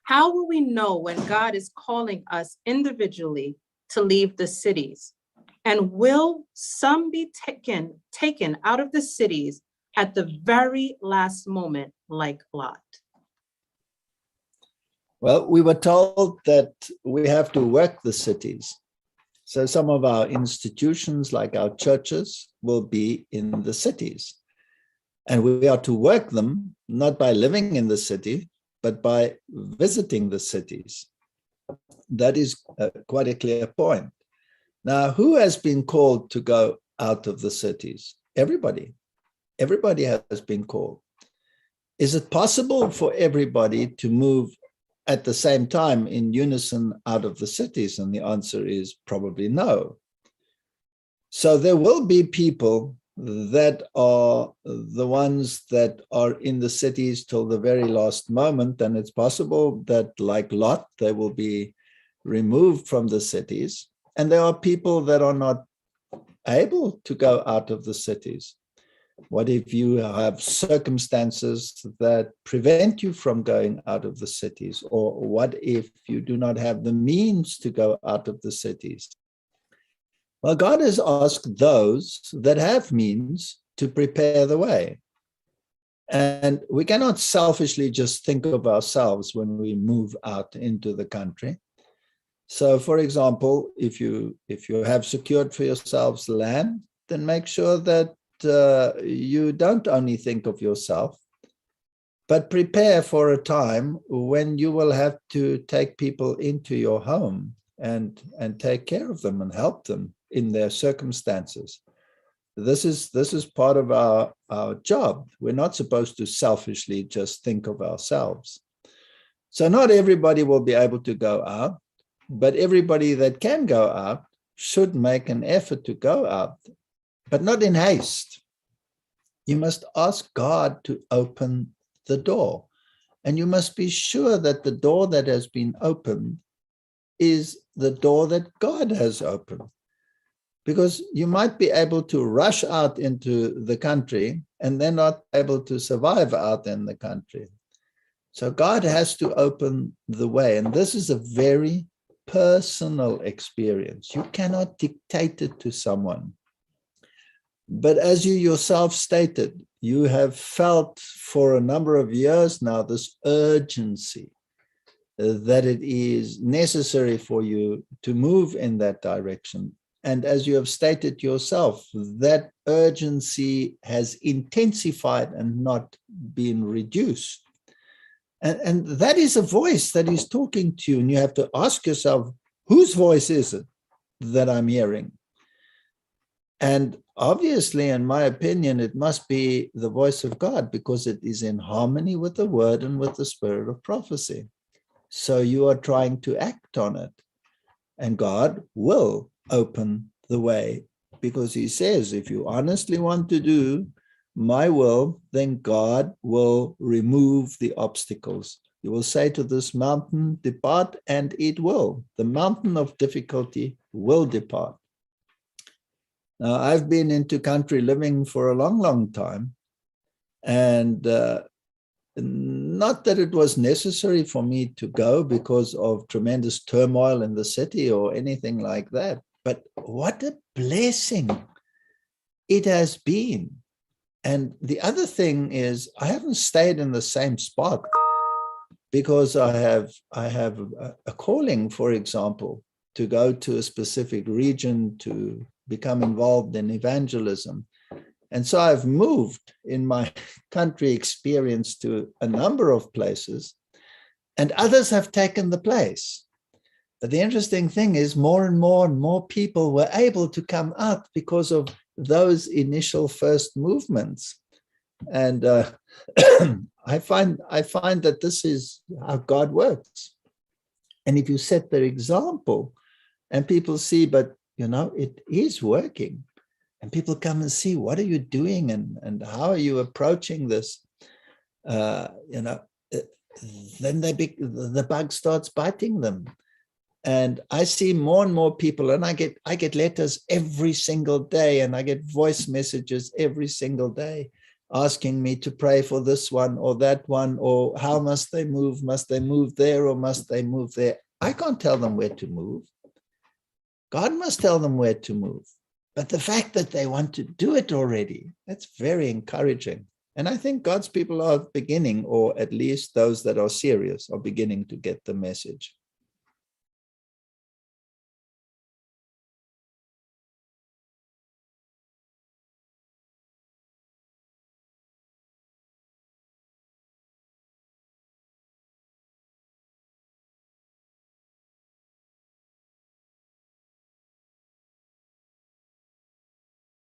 How will we know when God is calling us individually to leave the cities? And will some be taken out of the cities at the very last moment, like Lot? Well, we were told that we have to work the cities. So some of our institutions, like our churches, will be in the cities. And we are to work them, not by living in the city, but by visiting the cities. That is quite a clear point. Now, who has been called to go out of the cities? Everybody. Everybody has been called. Is it possible for everybody to move at the same time in unison out of the cities? And the answer is probably no. So there will be people that are the ones that are in the cities till the very last moment. And it's possible that, like Lot, they will be removed from the cities. And there are people that are not able to go out of the cities. What if you have circumstances that prevent you from going out of the cities? Or what if you do not have the means to go out of the cities? Well, God has asked those that have means to prepare the way. And we cannot selfishly just think of ourselves when we move out into the country. So, for example, if you have secured for yourselves land, then make sure that you don't only think of yourself, but prepare for a time when you will have to take people into your home and take care of them and help them in their circumstances. This is part of our job. We're not supposed to selfishly just think of ourselves. So not everybody will be able to go out, but everybody that can go out should make an effort to go out, but not in haste. You must ask God to open the door. And you must be sure that the door that has been opened is the door that God has opened. Because you might be able to rush out into the country and then not able to survive out in the country. So God has to open the way. And this is a very personal experience. You cannot dictate it to someone. But as you yourself stated, you have felt for a number of years now this urgency that it is necessary for you to move in that direction. And as you have stated yourself, that urgency has intensified and not been reduced. And that is a voice that is talking to you. And you have to ask yourself, whose voice is it that I'm hearing? And obviously, in my opinion, it must be the voice of God, because it is in harmony with the word and with the spirit of prophecy. So you are trying to act on it. And God will open the way, because he says, if you honestly want to do my will, then God will remove the obstacles. You will say to this mountain, depart, and it will. The mountain of difficulty will depart. Now, I've been into country living for a long, long time. And not that it was necessary for me to go because of tremendous turmoil in the city or anything like that. But what a blessing it has been. And the other thing is, I haven't stayed in the same spot because I have a calling, for example, to go to a specific region to become involved in evangelism. And so I've moved in my country experience to a number of places, and others have taken the place. But the interesting thing is more and more people were able to come out because of those initial first movements. And I find that this is how God works. And if you set the example and people see, but it is working, and people come and see, what are you doing and how are you approaching this? Then the bug starts biting them. And I see more and more people, and I get letters every single day, and I get voice messages every single day. asking me to pray for this one or that one, or how must they move? Must they move there or must they move there? I can't tell them where to move. God must tell them where to move. But the fact that they want to do it already, that's very encouraging. And I think God's people are beginning, or at least those that are serious, are beginning to get the message.